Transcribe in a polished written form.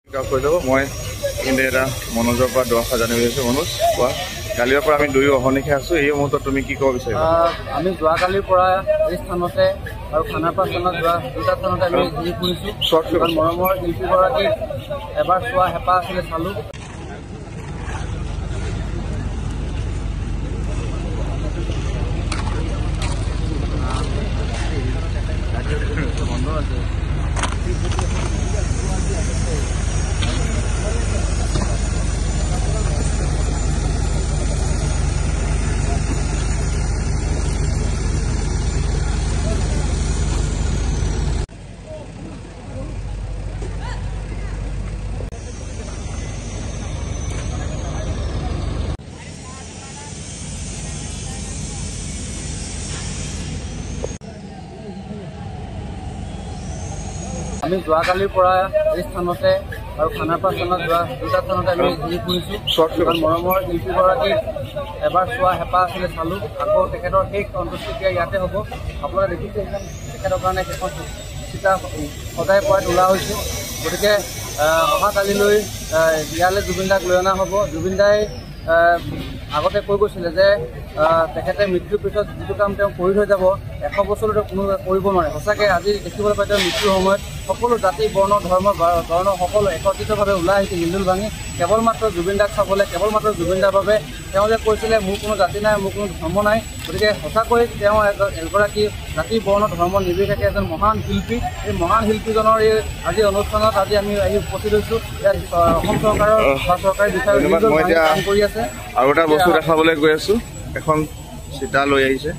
কৈ যাব মই কিন্তু এটা মনোজৰ পৰা দৰকাৰ জানিব বিচাৰিছোঁ। মনোজ কোৱা, কালিৰ পৰা আমি দুয়ো অহৰ্নিশে আছোঁ, এই মুহূৰ্তত তুমি কি ক'ব বিচাৰিবা? আমি যোৱাকালিৰ পৰা এই স্থানতে আৰু খানাপাৰা স্থানত যোৱা দুটা স্থানতে আমি ঘূৰি ফুৰিছোঁ। মৰমৰ শিল্পীগৰাকীক এবাৰ চোৱা হেঁপাহ আছিলে, চালোঁ। বন্ধ আছে। আমি যোৱাকালিৰ পৰা এই স্থানতে আৰু খানাপাৰা স্থানত যোৱা দুটা স্থানতে আমি ঘূৰি ফুৰিছোঁ। মৰমৰ শিল্পীগৰাকীক এবাৰ চোৱা হেঁপাহ আছিলে, চালোঁ। আকৌ তেখেতৰ শেষ অন্ত্যেষ্টিক্ৰিয়া ইয়াতে হ'ব। আপোনালোকে দেখিছে তেখেতৰ কাৰণে সেইখন চিতা সদায় পৰাই তোলা হৈছে। গতিকে অহাকালিলৈ ইয়ালৈ জুবিন দাক লৈ অনা হ'ব। জুবিন দাই আগতে কৈ গৈছিলে যে তেখেতে মৃত্যুৰ পিছত যিটো কাম তেওঁ কৰি থৈ যাব 100 বছৰলৈ কোনো কৰিব নোৱাৰে। সঁচাকৈ আজি দেখিবলৈ পাই তেওঁ মৃত্যুৰ সময়ত সকলো জাতি বৰ্ণ ধৰ্ম সকলো একত্ৰিতভাৱে ওলাই আহিছে হিন্দুল ভাঙি, কেৱল মাত্ৰ জুবিন দাক চাবলৈ, কেৱল মাত্ৰ জুবিন দাৰ বাবে। তেওঁ যে কৈছিলে মোৰ কোনো জাতি নাই, মোৰ কোনো ধৰ্ম নাই। গতিকে সঁচাকৈ তেওঁ এগৰাকী জাতি বৰ্ণ ধৰ্ম নিৰ্বিশেষে এজন মহান শিল্পী। এই মহান শিল্পীজনৰ এই আজি অনুষ্ঠানত আজি আমি আহি উপস্থিত হৈছোঁ। ইয়াত অসম চৰকাৰৰ বা চৰকাৰী বিষয়া কাম কৰি আছে। আৰু এটা বস্তু দেখাবলৈ গৈ আছোঁ, এখন চিতা লৈ আহিছে।